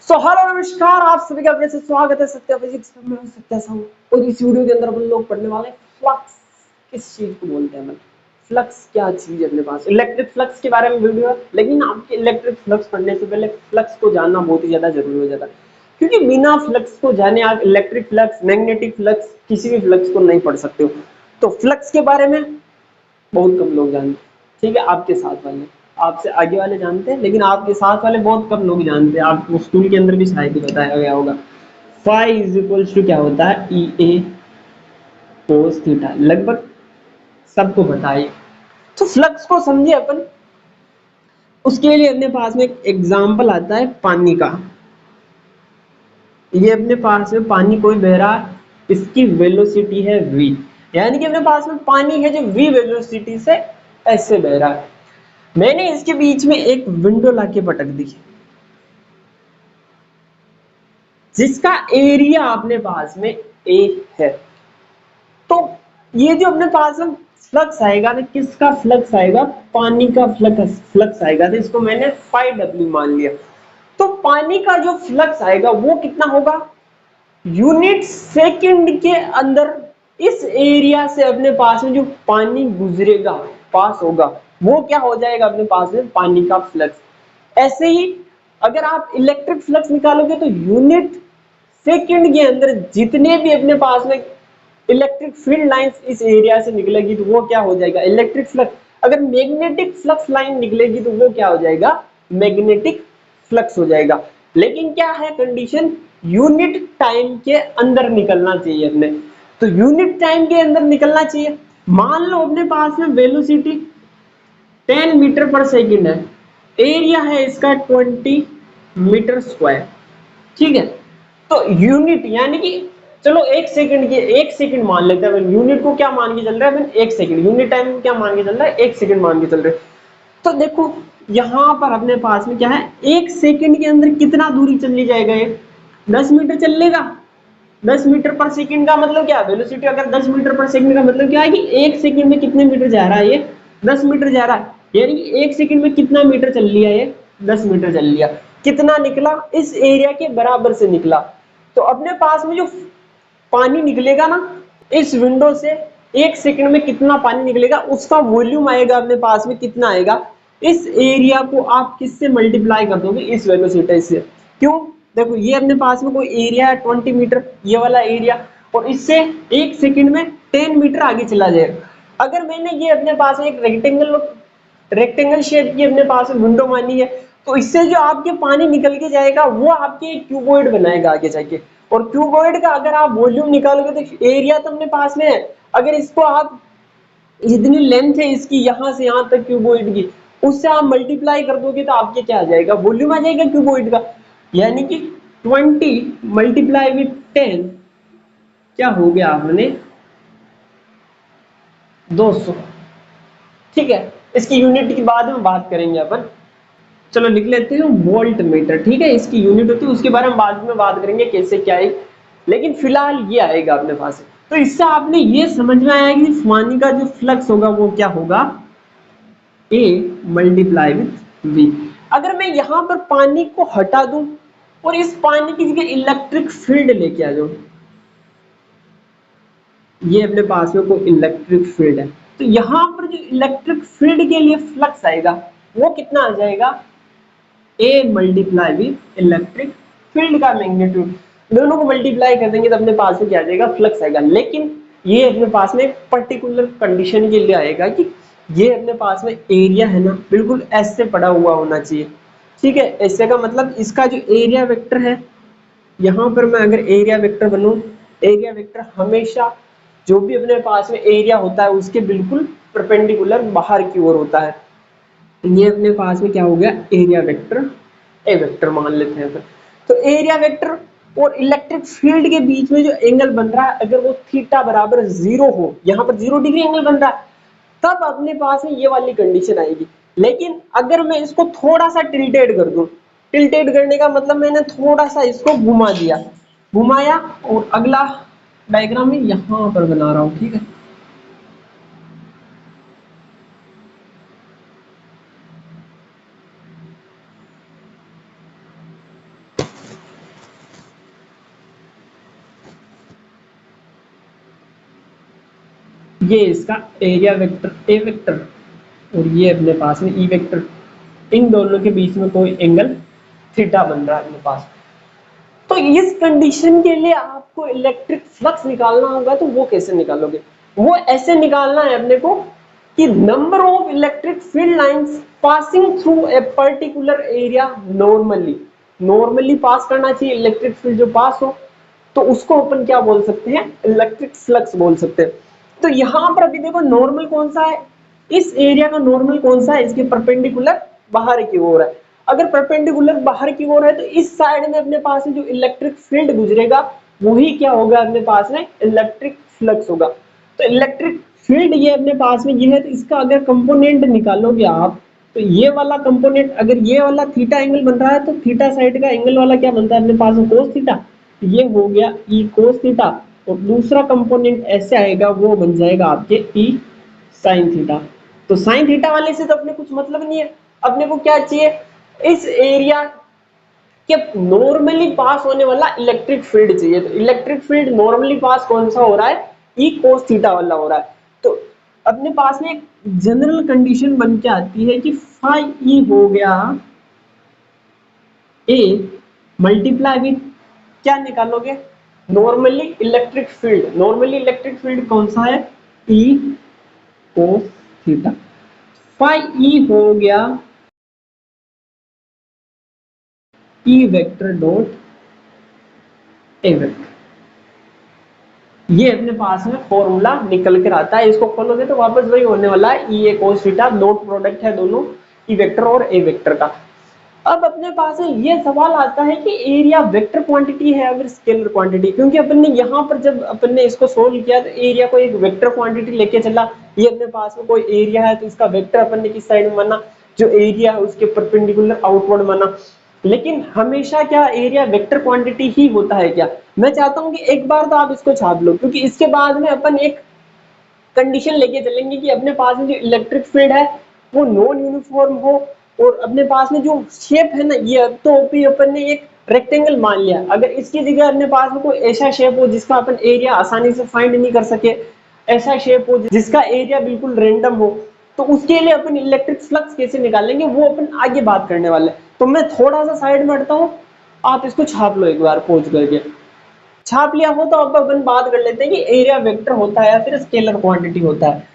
Hello नमस्कार, आप सभी का फिर से स्वागत है सत्या फिजिक्स में। मैं सत्या साहू और इस वीडियो के अंदर अपन लोग पढ़ने वाले फ्लक्स। किस चीज को बोलते हैं मतलब फ्लक्स क्या चीज है अपने पास, इलेक्ट्रिक फ्लक्स के बारे में वीडियो है। लेकिन आपके इलेक्ट्रिक फ्लक्स पढ़ने से पहले फ्लक्स को जानना बहुत ही ज्यादा जरूरी हो जाता है, क्योंकि बिना फ्लक्स को जाने आप इलेक्ट्रिक फ्लक्स, मैग्नेटिक फ्लक्स, किसी भी फ्लक्स को नहीं पढ़ सकते हो। तो फ्लक्स के बारे में बहुत कम लोग जानते हैं। ठीक है, आपके साथ वाले, आपसे आगे वाले जानते हैं, लेकिन आपके साथ वाले बहुत कम लोग जानते हैं। आपको स्कूल के अंदर भी शायद ही बताया गया होगा फाई इज इक्वल्स टू क्या होता है, ई ए कोस थीटा, लगभग सबको पता है। तो फ्लक्स को समझिए अपन, उसके लिए अपने पास में एक एग्जाम्पल आता है पानी का। ये अपने पास में पानी कोई बह रहा है, इसकी वेलोसिटी है v, यानी कि अपने पास में पानी है जो v वेलोसिटी से ऐसे बह रहा है। मैंने इसके बीच में एक विंडो लाके पटक दी, जिसका एरिया अपने पास में ए है। तो ये जो अपने पास में फ्लक्स आएगा ना, किसका फ्लक्स आएगा, पानी का फ्लक्स आएगा। तो इसको मैंने फाई डब्ल्यू मान लिया। तो पानी का जो फ्लक्स आएगा वो कितना होगा, यूनिट सेकंड के अंदर इस एरिया से अपने पास में जो पानी गुजरेगा, पास होगा, वो क्या हो जाएगा अपने पास में पानी का फ्लक्स। ऐसे ही अगर आप इलेक्ट्रिक फ्लक्स निकालोगे तो यूनिट सेकंड के अंदर जितने भी अपने पास में इलेक्ट्रिक फील्ड लाइंस इस एरिया से निकलेगी तो वो क्या हो जाएगा, इलेक्ट्रिक फ्लक्स। अगर मैग्नेटिक फ्लक्स लाइन निकलेगी तो वो क्या हो जाएगा, मैग्नेटिक फ्लक्स हो जाएगा। लेकिन क्या है कंडीशन, यूनिट टाइम के अंदर निकलना चाहिए अपने। तो यूनिट टाइम के अंदर निकलना चाहिए। मान लो अपने पास में वेलोसिटी 10 मीटर पर सेकंड है, एरिया है इसका 20 मीटर स्क्वायर। ठीक है, तो यूनिट यानी कि चलो एक सेकंड मान लेते हैं। यूनिट को क्या मान के चल रहा है अपन, एक सेकंड। यूनिट टाइम को क्या मान के चल रहा है, एक सेकंड मान के चल रहे हैं। तो देखो यहां पर अपने पास में क्या है, एक सेकंड के अंदर कितना दूरी चली जाएगा, ये 10 मीटर चल लेगा। 10 मीटर पर सेकंड का मतलब क्या है, वेलोसिटी अगर 10 मीटर पर सेकंड का मतलब क्या है कि एक सेकंड में कितने मीटर जा रहा है, ये 10 मीटर जा रहा है। यानी कि एक सेकंड में कितना मीटर चल लिया, ये 10 मीटर चल लिया। कितना निकला, इस एरिया के बराबर से निकला। तो अपने पास में जो पानी निकलेगा ना इस विंडो से, एक सेकंड में कितना पानी निकलेगा उसका वॉल्यूम आएगा अपने पास में, कितना आएगा, इस एरिया को आप किससे मल्टीप्लाई कर दोगे, इस वेलोसिटी से। क्यों, देखो ये अपने पास में कोई एरिया है 20 मीटर, ये वाला एरिया, और इससे एक सेकंड में 10 मीटर आगे चला जाएगा। अगर मैंने ये अपने पास एक रेक्टेंगल शेप की अपने पास विंडो मानी है, तो इससे जो आपके पानी निकल के जाएगा वो आपके एक क्यूबॉइड बनाएगा आगे जाके। और क्यूबॉइड का अगर आप वॉल्यूम निकालोगे तो एरिया तो अपने पास में है, अगर इसको आप जितनी लेंथ है इसकी यहां से यहां तक क्यूबॉइड की, उससे आप मल्टीप्लाई कर दोगे तो आपके क्या आ जाएगा, वॉल्यूम आ जाएगा क्यूबॉइड का। यानी कि 20 मल्टीप्लाई विथ 10 क्या हो गया आपने, 200। ठीक है, इसकी यूनिट की बाद में बात करेंगे अपन। चलो लिख लेते हैं वोल्ट मीटर। ठीक है, इसकी यूनिट होती है, उसके बारे में बाद में बात करेंगे कैसे क्या है। लेकिन फिलहाल ये आएगा अपने पास। तो इससे आपने ये समझ में आया कि पानी का जो फ्लक्स होगा वो क्या होगा, ए मल्टीप्लाई विथ वी। अगर मैं यहां पर पानी को हटा दूं और इस पानी की जगह इलेक्ट्रिक फील्ड लेके आ जाऊं, ये अपने पास में कोई इलेक्ट्रिक फील्ड है, तो यहां पर जो इलेक्ट्रिक फील्ड के लिए फ्लक्स आएगा वो कितना आ जाएगा, A multiply with electric field का मैग्नीट्यूड। दोनों को मल्टीप्लाई कर देंगे तो अपने पास में क्या आ जाएगा, फ्लक्स आएगा। लेकिन ये अपने पास में एक पर्टिकुलर कंडीशन के लिए आएगा कि ये अपने पास में एरिया है ना बिल्कुल ऐसे पड़ा हुआ होना चाहिए। ठीक है, ऐसे का मतलब इसका जो एरिया वेक्टर है, यहां पर मैं अगर एरिया वेक्टर बनूं, एरिया वेक्टर हमेशा जो भी अपने पास में एरिया होता है उसके बिल्कुल परपेंडिकुलर बाहर की ओर होता है। ये अपने पास में क्या हो गया, एरिया वेक्टर, ए वेक्टर मान लेते हैं फिर। तो एरिया वेक्टर और इलेक्ट्रिक फील्ड के बीच में जो एंगल बन रहा है, अगर वो थीटा बराबर 0 हो, यहां पर 0 डिग्री एंगल बन रहा है, तब अपने पास में ये वाली कंडीशन आएगी। लेकिन अगर मैं इसको थोड़ा सा टिल्टेड कर दूं, टिल्टेड करने का मतलब मैंने थोड़ा सा इसको घुमा दिया, घुमाया, और अगला डायग्राम में यहां पर बना रहा हूं। ठीक है, ये इसका एरिया वेक्टर ए वेक्टर और ये अपने पास में ई वेक्टर, इन दोनों के बीच में कोई एंगल थीटा बन रहा है अपने पास। तो इस कंडीशन के लिए आपको इलेक्ट्रिक फ्लक्स निकालना होगा, तो वो कैसे निकालोगे? वो ऐसे निकालना है अपने को कि number of electric field lines passing through a particular area normally pass करना चाहिए इलेक्ट्रिक फील्ड जो पास हो, तो उसको अपन क्या बोल सकते हैं? इलेक्ट्रिक फ्लक्स बोल सकते हैं। तो यहां पर अभी देखो नॉर्मल कौन सा है, इस एरिया का नॉर्मल कौन सा है? इसके परपेंडिकुलर बाहर की ओर है। अगर परपेंडिकुलर बाहर की ओर है तो इस साइड में अपने पास में जो इलेक्ट्रिक फील्ड गुजरेगा वही क्या होगा अपने पास में? इलेक्ट्रिक फ्लक्स होगा। तो इलेक्ट्रिक फील्ड ये अपने पास में ये है, तो इसका अगर कंपोनेंट निकालोगे आप, तो ये वाला कंपोनेंट, अगर ये वाला थीटा एंगल बन रहा है तो थीटा साइड का एंगल वाला क्या बनता है अपने पास में? Cos theta. ये हो गया ई कोस थीटा, और दूसरा कंपोनेंट ऐसे आएगा वो बन जाएगा आपके ई साइन थीटा। तो साइन थीटा वाले से तो अपने कुछ मतलब नहीं है, अपने को क्या चाहिए? इस एरिया के नॉर्मली पास होने वाला इलेक्ट्रिक फील्ड चाहिए। तो इलेक्ट्रिक फील्ड नॉर्मली पास कौन सा हो रहा है? ई कोस थीटा वाला हो रहा है। तो अपने पास में एक जनरल कंडीशन बन के आती है कि फाई ई हो गया ए मल्टीप्लाई विथ क्या निकालोगे? Normally electric field. Normally electric field कौन सा है? ई कोस थीटा। फाई ई हो गया E vector dot A vector. ये अपने पास में फॉर्मूला निकल कर आता है, इसको खोलोगे तो वापस वही होने वाला है, ई ए कोस थीटा, डॉट प्रोडक्ट है दोनों ई वेक्टर और ए वेक्टर का। अब अपने पास है ये सवाल आता है कि एरिया वेक्टर क्वांटिटी है या फिर स्केलर क्वांटिटी, क्योंकि अपन ने यहाँ पर जब अपन ने इसको सोल्व किया तो एरिया को एक वेक्टर क्वांटिटी लेके चला। ये अपने पास में कोई एरिया है तो इसका वेक्टर अपन ने किस साइड में माना? जो एरिया है उसके परपेंडिकुलर आउटवर्ड माना। लेकिन हमेशा क्या एरिया वेक्टर क्वांटिटी ही होता है क्या? मैं चाहता हूं कि एक बार तो आप इसको छाप लो, क्योंकि इसके बाद में अपन एक कंडीशन लेके चलेंगे कि अपने पास में जो इलेक्ट्रिक फील्ड है वो नॉन यूनिफॉर्म हो, और अपने पास में जो शेप है ना, ये अब तो अपन ने एक रेक्टेंगल मान लिया, अगर इसकी जगह अपने पास में कोई ऐसा शेप हो जिसका अपन एरिया आसानी से फाइंड नहीं कर सके, ऐसा शेप हो जिसका एरिया बिल्कुल रैंडम हो, तो उसके लिए अपन इलेक्ट्रिक फ्लक्स कैसे निकालेंगे वो अपन आगे बात करने वाले। तो मैं थोड़ा सा साइड में हटता हूँ, आप इसको छाप लो एक बार पहुंच करके। छाप लिया हो तो अब अपन बात कर लेते हैं कि एरिया वेक्टर होता है या फिर स्केलर क्वांटिटी होता है।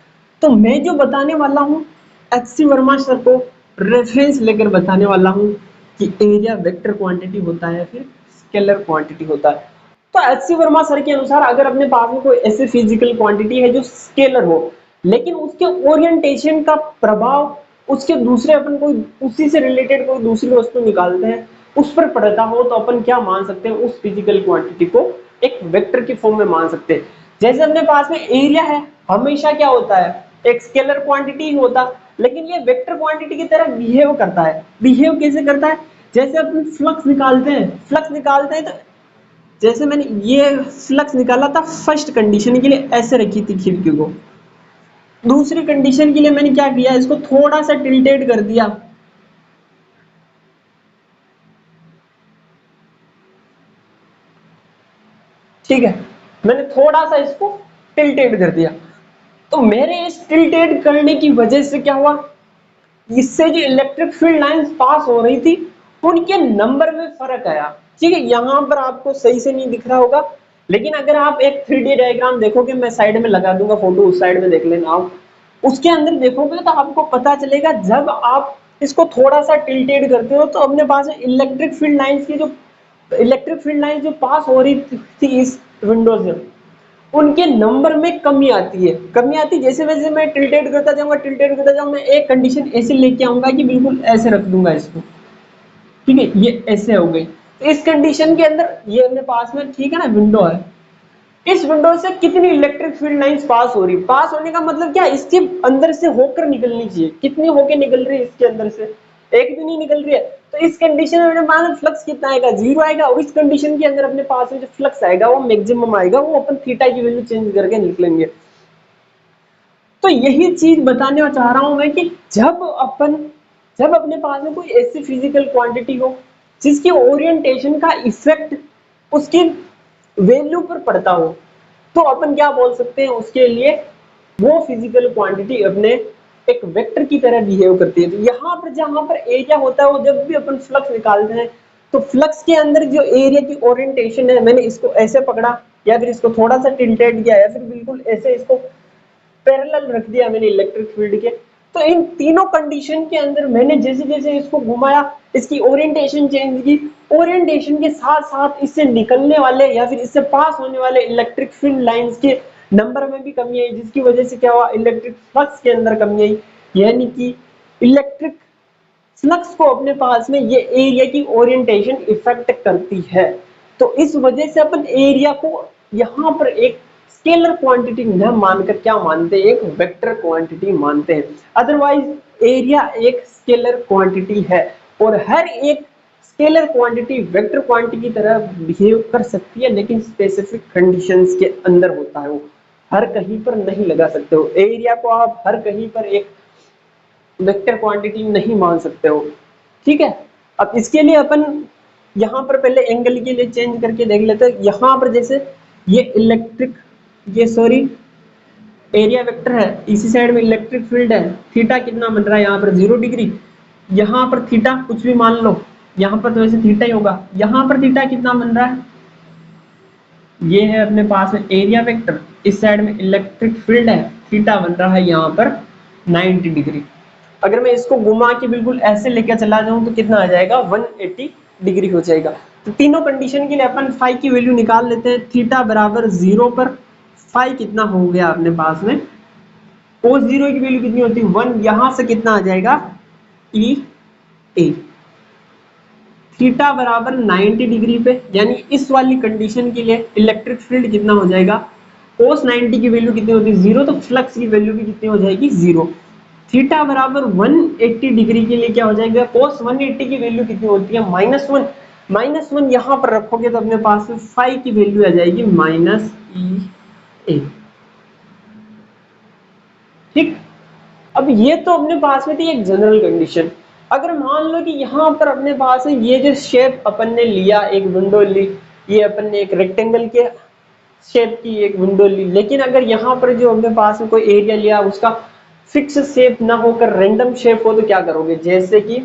तो मैं जो बताने वाला हूँ एचसी वर्मा सर को रेफरेंस लेकर बताने वाला हूँ कि एरिया वेक्टर क्वांटिटी होता है या फिर स्केलर क्वांटिटी होता है। तो एचसी वर्मा सर के अनुसार अगर अपने पास में कोई ऐसी फिजिकल क्वांटिटी है जो स्केलर हो, लेकिन उसके ओरिएंटेशन का प्रभाव उसके दूसरे अपन कोई उसी से रिलेटेड कोई दूसरी वस्तु निकालते हैं उस पर पड़ता हो, तो अपन क्या मान सकते हैं? उस फिजिकल क्वांटिटी को एक वेक्टर की फॉर्म में मान सकते हैं। जैसे अपने पास में एरिया है, हमेशा क्या होता है? एक स्केलर क्वांटिटी ही होता, लेकिन ये वेक्टर क्वांटिटी की तरह बिहेव करता है। बिहेव कैसे करता है? जैसे अपन फ्लक्स निकालते हैं, तो जैसे मैंने ये फ्लक्स निकाला था फर्स्ट कंडीशन के लिए ऐसे रखी थी खिड़की को, दूसरी कंडीशन के लिए मैंने क्या किया? इसको थोड़ा सा टिल्टेड कर दिया, ठीक है, मैंने थोड़ा सा इसको टिल्टेड कर दिया। तो मेरे इस टिल्टेड करने की वजह से क्या हुआ? इससे जो इलेक्ट्रिक फील्ड लाइंस पास हो रही थी उनके नंबर में फर्क आया। ठीक है, यहां पर आपको सही से नहीं दिख रहा होगा, लेकिन अगर आप एक 3D डायग्राम देखोगे, मैं साइड में लगा दूंगा फोटो, उस साइड में देख लेना आप, उसके अंदर देखोगे तो आपको पता चलेगा जब आप इसको थोड़ा सा टिल्टेड करते हो तो अपने पास इलेक्ट्रिक फील्ड लाइंस जो पास हो रही थी इस विंडो से, उनके नंबर में कमी आती है। कमी आती जैसे वैसे मैं टिल्टेड करता जाऊंगा, मैं एक कंडीशन ऐसे लेके आऊंगा कि बिल्कुल ऐसे रख दूंगा इसको, ठीक है, ये ऐसे हो गई। तो इस कंडीशन के अंदर ये अपने पास में, ठीक है ना, विंडो है, इस विंडो से कितनी इलेक्ट्रिक फील्ड लाइंस पास हो रही? पास होने का मतलब क्या? इसके अंदर से होकर निकलनी चाहिए। कितनी होकर निकल रही है इसके अंदर से? एक भी नहीं निकल रही है। तो इस कंडीशन में अपने पास फ्लक्स कितना आएगा? 0 आएगा। और इस कंडीशन के अंदर अपने पास में जो फ्लक्स आएगा वो मैक्सिमम आएगा, वो अपन थीटा की वैल्यू चेंज करके निकलेंगे। तो यही चीज बताने चाह रहा हूं मैं कि जब अपने पास में कोई ऐसी फिजिकल क्वांटिटी हो जिसकी ओरिएंटेशन का इफेक्ट उसकी वैल्यू पर पड़ता हो, तो अपन क्या बोल सकते हैं उसके लिए? वो फिजिकल क्वांटिटी अपने एक वेक्टर की तरह बिहेव करती है। तो यहाँ पर जहां पर एरिया होता है वो जब भी अपन फ्लक्स निकालते हैं तो फ्लक्स के अंदर जो एरिया की ओरिएंटेशन है, मैंने इसको ऐसे पकड़ा या फिर इसको थोड़ा सा टिल्टेड किया या फिर बिल्कुल ऐसे इसको पैरेलल रख दिया मैंने इलेक्ट्रिक फील्ड के, तो इन तीनों कंडीशन के अंदर मैंने जैसे जैसे इसको घुमाया इसकी ओरिएंटेशन चेंज की, ओरिएंटेशन के साथ साथ इससे निकलने वाले या फिर इससे पास होने वाले इलेक्ट्रिक फील्ड लाइंस के नंबर में भी कमी आई, जिसकी वजह से क्या हुआ, इलेक्ट्रिक फ्लक्स के अंदर कमी आई। यानी कि इलेक्ट्रिक फ्लक्स को अपने पास में ये एरिया की ओरिएंटेशन इफेक्ट करती है। तो इस वजह से अपन एरिया को यहाँ पर एक स्केलर क्वांटिटी न मानकर क्या मानते हैं, एक वेक्टर क्वांटिटी मानते हैं। अदरवाइज एरिया एक स्केलर क्वांटिटी है और हर एक स्केलर क्वांटिटी वेक्टर क्वांटिटी की तरह बिहेव कर सकती है, लेकिन स्पेसिफिक कंडीशंस के अंदर होता है। वो हर कहीं पर नहीं लगा सकते हो एरिया को, आप हर कहीं पर एक वेक्टर क्वांटिटी नहीं मान सकते हो। ठीक है, अब इसके लिए अपन यहाँ पर पहले एंगल के लिए चेंज करके देख लेते हैं। यहाँ पर जैसे ये इलेक्ट्रिक, ये सॉरी एरिया वेक्टर है, इसी साइड में इलेक्ट्रिक फील्ड है, थीटा कितना बन रहा है यहाँ पर 0 डिग्री, यहाँ पर थीटा कुछ भी मान लो, यहाँ पर तो वैसे थीटा ही होगा, यहाँ पर थीटा कितना बन रहा है, ये है अपने पास में एरिया वेक्टर, इस साइड में इलेक्ट्रिक फील्ड है, थीटा बन रहा है यहाँ पर 90 डिग्री। अगर मैं इसको घुमा के बिल्कुल ऐसे लेकर चला जाऊं तो कितना आ जाएगा, 180 डिग्री हो जाएगा। तो तीनों कंडीशन के लिए अपन फाई की वैल्यू निकाल लेते हैं। थीटा बराबर 0 पर फाई कितना हो गया अपने पास में, cos 0 की वैल्यू कितनी होती है 1, यहां से कितना आ जाएगा ई ए। थीटा बराबर 90 डिग्री पे, यानी इस वाली कंडीशन के लिए इलेक्ट्रिक फील्ड कितना हो जाएगा, cos 90 की वैल्यू कितनी होती है 0, तो फ्लक्स की वैल्यू भी कितनी हो जाएगी 0। थीटा बराबर 180 डिग्री के लिए क्या हो जाएगा, cos 180 की वैल्यू कितनी होती है -1, -1 यहां पर रखोगे तो अपने पास में फाई की वैल्यू आ जाएगी -e a। ठीक, अब ये तो अपने पास में थी एक जनरल कंडीशन। अगर मान लो कि यहाँ पर अपने पास है ये जो शेप अपन ने लिया, एक विंडो ली, ये अपन ने एक रेक्टेंगल के शेप की एक विंडो ली, लेकिन अगर यहाँ पर जो अपने पास में कोई एरिया लिया उसका फिक्स शेप ना होकर रैंडम शेप हो तो क्या करोगे, जैसे कि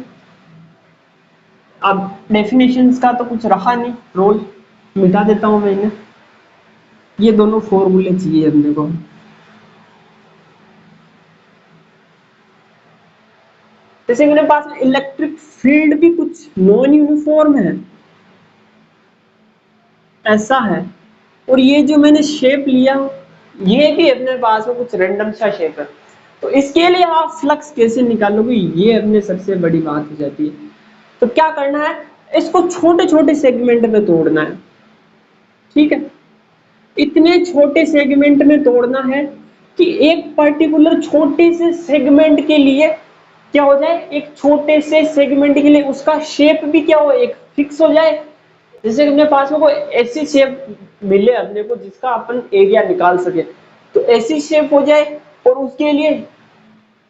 अब डेफिनेशंस का तो कुछ रहा नहीं, रोल मिटा देता हूं मैंने, ये दोनों फॉर्मूले चाहिए अपने को। जैसे मेरे पास इलेक्ट्रिक फील्ड भी कुछ नॉन यूनिफॉर्म है, ऐसा है, और ये जो मैंने शेप लिया ये भी अपने पास में कुछ रैंडम सा शेप है। तो इसके लिए आप फ्लक्स कैसे निकालोगे, ये अपने सबसे बड़ी बात हो जाती है। तो क्या करना है, इसको छोटे छोटे सेगमेंट में तोड़ना है। ठीक है, इतने छोटे सेगमेंट में तोड़ना है कि एक पर्टिकुलर छोटे से सेगमेंट के लिए क्या हो जाए, एक छोटे से सेगमेंट के लिए उसका शेप भी क्या हो, एक फिक्स हो जाए। जैसे अपने पास में कोई ऐसी शेप मिले अपने को जिसका अपन एरिया निकाल सके, तो ऐसी शेप हो जाए और उसके लिए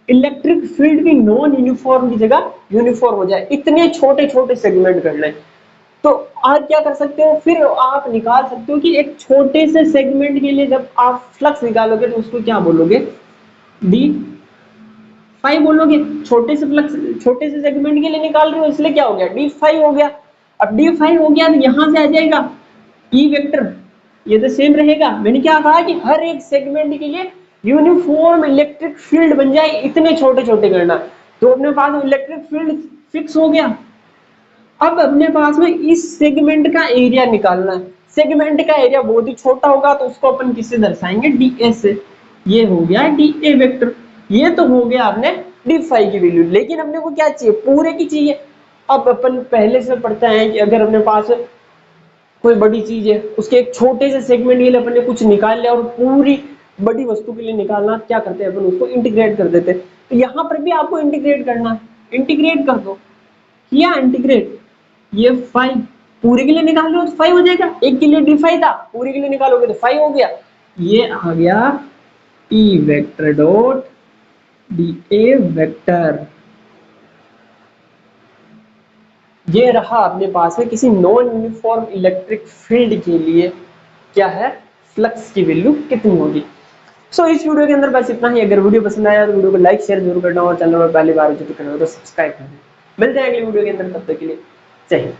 इलेक्ट्रिक फील्ड भी नॉन यूनिफॉर्म की जगह यूनिफॉर्म हो जाए, इतने छोटे छोटे सेगमेंट कर लें। तो आप क्या कर सकते हो, फिर आप निकाल सकते हो कि एक छोटे से सेगमेंट के लिए जब आप फ्लक्स निकालोगे तो उसको क्या बोलोगे, डी फाई बोलोगे। छोटे से फ्लक्स, छोटे से सेगमेंट के लिए निकाल रहे हो इसलिए क्या हो गया, डी फाई हो गया। अब डी फाई हो गया तो यहां से आ जाएगा ई वेक्टर, ये तो सेम रहेगा। मैंने क्या कहा कि हर एक सेगमेंट के लिए यूनिफॉर्म इलेक्ट्रिक फील्ड बन जाए, इतने छोटे छोटे करना। तो अपने पास इलेक्ट्रिक फील्ड फिक्स हो गया। अब अपने पास में इस सेगमेंट का एरिया निकालना है। सेगमेंट का एरिया बहुत ही छोटा होगा तो उसको अपन किससे दर्शाएंगे, डी ए से। ये हो गया डी ए वेक्टर। ये तो हो गया आपने डी फाई की वैल्यू, लेकिन अपने को क्या चाहिए, पूरे की चाहिए। अब अपन पहले से पढ़ते हैं कि अगर अपने पास कोई बड़ी चीज है उसके एक छोटे से सेगमेंट के लिए अपन ने कुछ निकाल लिया और पूरी बड़ी वस्तु के लिए निकालना, क्या करते हैं अपन उसको इंटीग्रेट कर देते हैं। तो यहाँ पर भी आपको इंटीग्रेट करना है, इंटीग्रेट कर दो, किया इंटीग्रेट, ये 5 पूरे के लिए निकाल लो तो 5 हो जाएगा, एक के लिए डी 5 था, पूरे के लिए निकालोगे तो 5 हो गया। ये आ गया E vector dot D A vector. ये रहा अपने पास में किसी नॉन यूनिफॉर्म इलेक्ट्रिक फील्ड के लिए क्या है, फ्लक्स की वैल्यू कितनी होगी। सो इस वीडियो के अंदर बस इतना ही। अगर वीडियो पसंद आया तो वीडियो को लाइक शेयर जरूर करना और चैनल पर पहली बार जो करना हो तो सब्सक्राइब करना। मिलते हैं अगली वीडियो के अंदर, तब तक के लिए जय हिंद।